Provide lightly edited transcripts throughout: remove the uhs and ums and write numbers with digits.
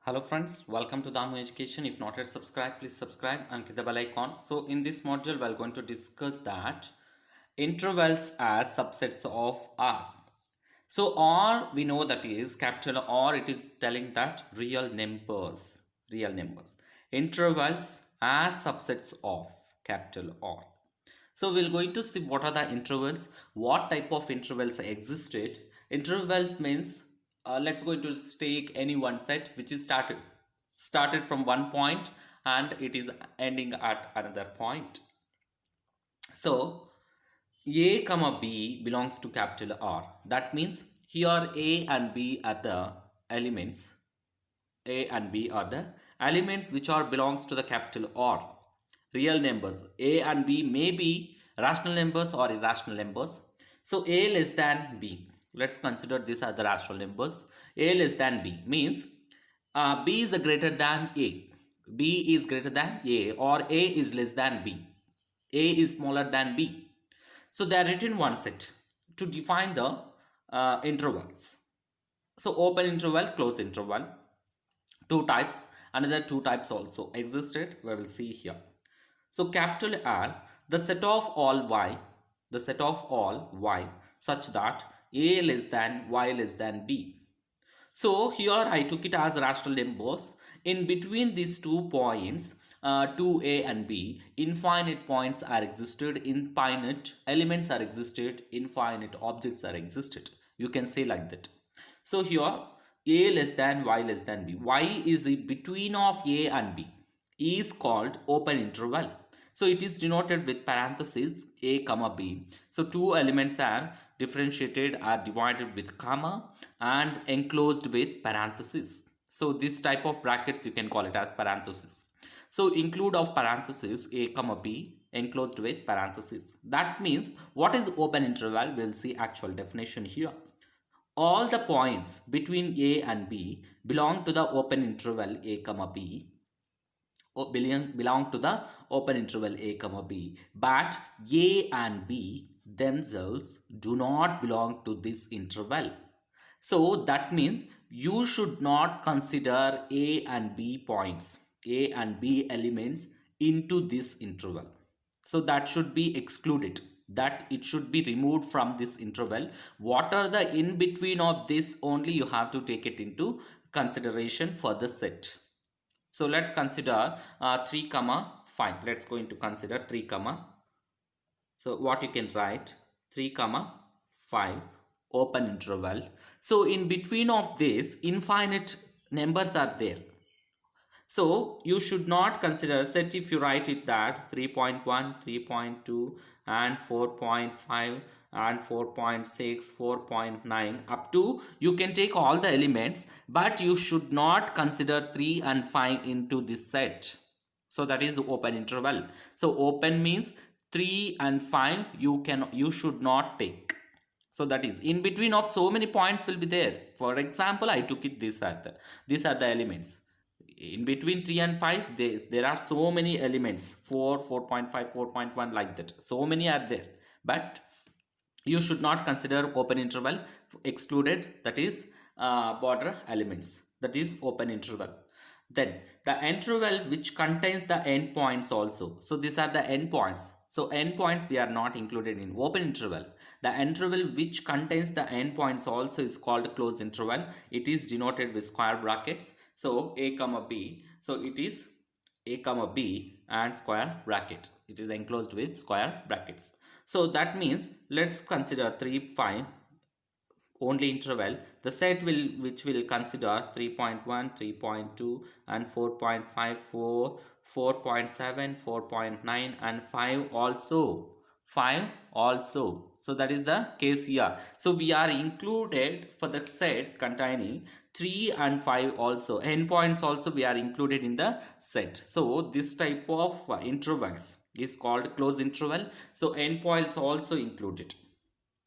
Hello friends, welcome to Damu Education. If not yet subscribed, please subscribe and click the bell icon. So in this module, we are going to discuss that intervals as subsets of R. So R, we know that is capital R, it is telling that real numbers. Intervals as subsets of capital R. So we're going to see what are the intervals, what type of intervals existed. Intervals means let's go to take any one set which is started from one point and it is ending at another point. So A comma B belongs to capital R. That means here A and B are the elements. A and B are the elements which are belongs to the capital R. Real numbers A and B may be rational numbers or irrational numbers. So A less than B. Let's consider this as the rational numbers. A less than B means B is greater than A. B is greater than A or A is less than B. A is smaller than B. So they are written one set to define the intervals. So open interval, close interval. Two types. Another two types also existed. We will see here. So capital R, the set of all y such that A less than y less than B. So here I took it as rational numbers. In between these 2 points, 2A and B, infinite points are existed, infinite elements are existed, infinite objects are existed. You can say like that. So here A less than y less than B. Y is in between of A and B is called open interval. So it is denoted with parenthesis A comma B. So two elements are differentiated, are divided with comma and enclosed with parenthesis. So this type of brackets you can call it as parenthesis. So include of parenthesis A comma B enclosed with parenthesis. That means what is open interval? We'll see actual definition here. All the points between A and B belong to the open interval A comma B belong to the open interval A comma B, but A and B themselves do not belong to this interval. So that means you should not consider A and B points, A and B elements into this interval. So that should be excluded, that it should be removed from this interval. What are the in between of this, only you have to take it into consideration for the set. So let's consider 3 comma 5. Let's go into consider 3 comma. So what you can write 3 comma 5 open interval. So in between of this infinite numbers are there. So you should not consider set if you write it that 3.1, 3.2 and 4.5 and 4.6, 4.9 up to you can take all the elements, but you should not consider 3 and 5 into this set. So that is open interval. So open means 3 and 5 you should not take. So that is in between of so many points will be there. For example, I took it these are the elements. In between 3 and 5 there are so many elements, 4, 4.5, 4.1 like that. So many are there, but you should not consider open interval excluded, that is border elements, that is open interval. Then the interval which contains the endpoints also. So these are the endpoints. So endpoints we are not included in open interval. The interval which contains the endpoints also is called closed interval. It is denoted with square brackets. So A comma B. So it is A comma B and square brackets. It is enclosed with square brackets. So that means let's consider 3, 5 only interval. The set which will consider 3.1, 3.2 and 4.5, 4, 4.7, 4.9 and 5 also. 5 also. So that is the case here. So we are included for the set containing 3 and 5 also. Endpoints also we are included in the set. So this type of intervals is called closed interval. So endpoints also included.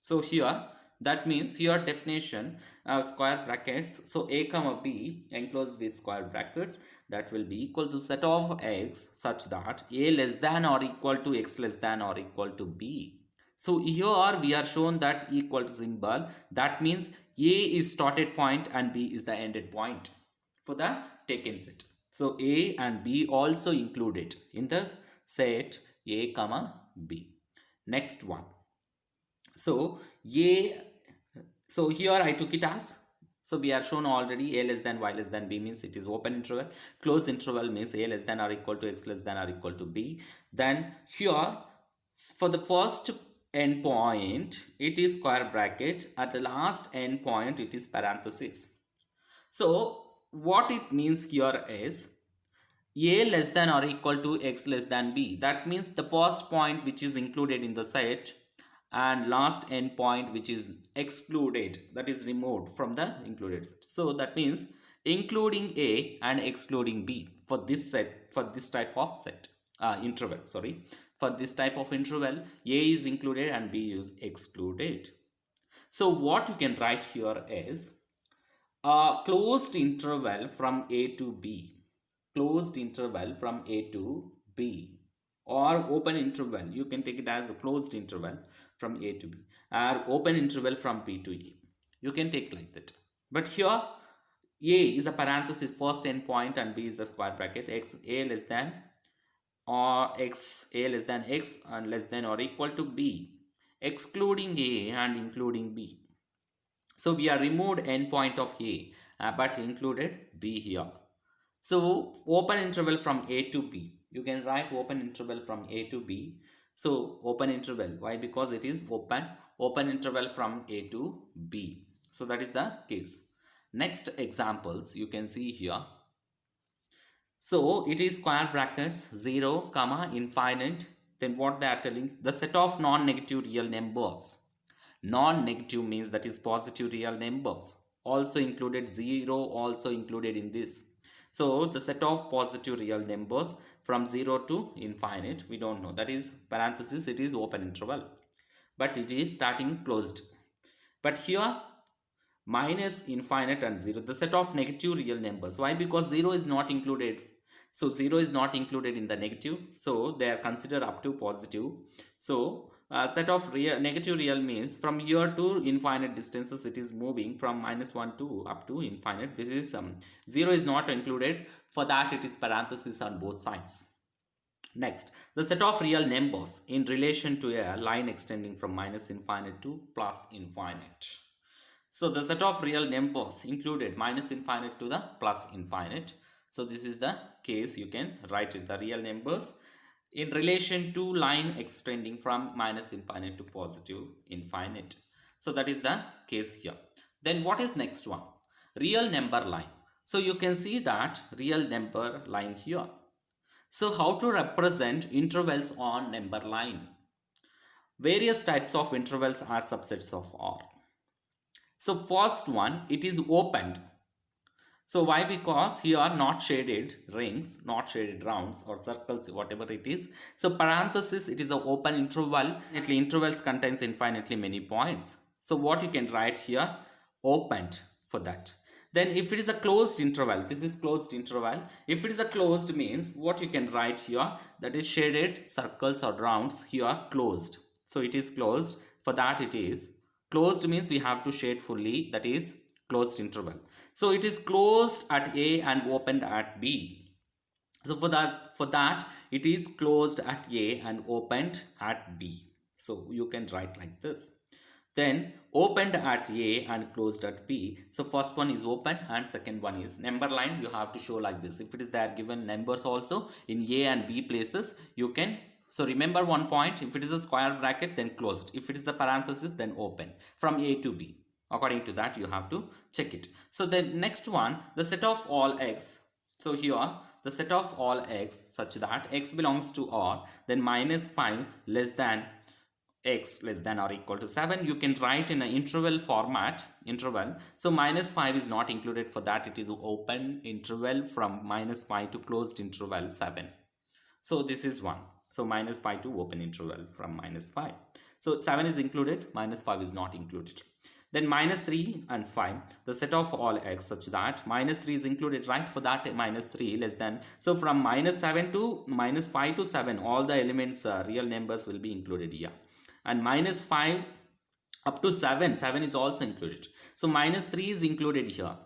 So here that means here definition of square brackets. So A comma B enclosed with square brackets, that will be equal to set of x such that A less than or equal to x less than or equal to B. So here we are shown that equal to symbol. That means A is started point and B is the ended point. for the taken set. So A and B also included in the set A comma B. Next one. So A, so here I took it as, so we are shown already A less than Y less than B means it is open interval. Closed interval means A less than or equal to X less than or equal to B. Then here for the first endpoint it is square bracket, at the last endpoint it is parenthesis. So what it means here is A less than or equal to X less than B. That means the first point which is included in the set and last endpoint which is excluded, that is removed from the included set. So that means including A and excluding B for this set, for this type of set interval, sorry, for this type of interval A is included and B is excluded. So what you can write here is a closed interval from A to B, closed interval from A to B, or open interval, you can take it as a closed interval from A to B, or open interval from B to A, you can take like that. But here A is a parenthesis first endpoint and B is the square bracket, X A less than or X A less than X and less than or equal to B, excluding A and including B. So we are removed endpoint of A but included B here. So open interval from A to B, you can write open interval from A to B. So open interval, why? Because it is open interval from A to B. So that is the case. Next examples you can see here. So it is square brackets 0 comma infinite. Then what they are telling, the set of non-negative real numbers. Non-negative means that is positive real numbers, also included, 0 also included in this. So the set of positive real numbers from 0 to infinite, we don't know, that is parenthesis, it is open interval, but it is starting closed. But here minus infinite and 0, the set of negative real numbers. Why? Because 0 is not included. So 0 is not included in the negative, so they are considered up to positive. So set of negative real means from here to infinite distances it is moving from -1 to up to infinite. This is 0 is not included, for that it is parenthesis on both sides. Next, the set of real numbers in relation to a line extending from minus infinite to plus infinite. So the set of real numbers included minus infinite to the plus infinite. So this is the case, you can write it, the real numbers in relation to line extending from minus infinite to positive infinite. So that is the case here. Then what is next one? Real number line. So you can see that real number line here. So how to represent intervals on number line? Various types of intervals are subsets of R. So first one, it is opened. So why? Because here are not shaded rings, not shaded rounds or circles, whatever it is. So parenthesis, it is an open interval. Intervals contains infinitely many points. So what you can write here, opened for that. Then if it is a closed interval, this is closed interval. If it is a closed means what you can write here, that is shaded circles or rounds, here closed. So it is closed, for that it is closed means we have to shade fully, that is closed interval. So it is closed at A and opened at B. So for that it is closed at A and opened at B. So you can write like this. Then opened at A and closed at B. So first one is open and second one is number line. You have to show like this. If it is there given numbers also in A and B places, you can. So remember one point, if it is a square bracket then closed. If it is a parenthesis then open from A to B. According to that you have to check it. So the next one, the set of all x. So here the set of all x such that x belongs to R, then -5 less than x less than or equal to 7. You can write in an interval format, interval. So -5 is not included, for that it is open interval from -5 to closed interval 7. So this is one. So -5 to open interval from -5. So 7 is included, -5 is not included. Then -3 and 5, the set of all x such that -3 is included, right? For that -3 less than, so from -7 to -5 to 7, all the elements real numbers will be included here. And -5 up to 7 is also included. So -3 is included here.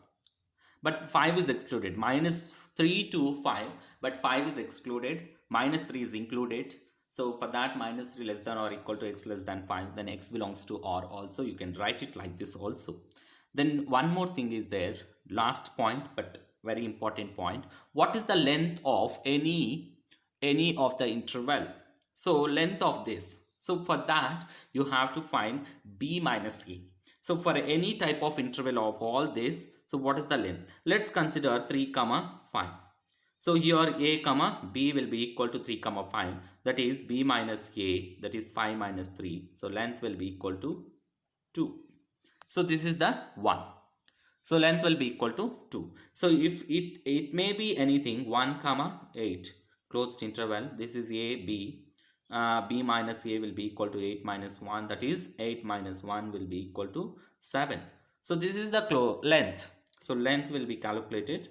but 5 is excluded. Minus 3 to 5, but 5 is excluded, minus 3 is included. So for that, minus 3 less than or equal to x less than 5, then x belongs to R also. You can write it like this also. Then one more thing is there, last point but very important point. What is the length of any of the interval? So length of this. So for that, you have to find b minus a. So for any type of interval of all this, so what is the length? Let's consider 3 comma 5. So here a comma b will be equal to 3 comma 5. That is b minus a, that is 5 minus 3. So length will be equal to 2. So this is the 1. So length will be equal to 2. So if it may be anything 1 comma 8 closed interval. This is a b. B minus a will be equal to 8 minus 1. That is 8 minus 1 will be equal to 7. So this is the length. So length will be calculated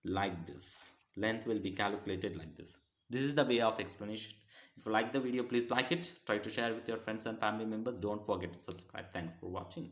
like this. Length will be calculated like this. This is the way of explanation. If you like the video, please like it. Try to share with your friends and family members. Don't forget to subscribe. Thanks for watching.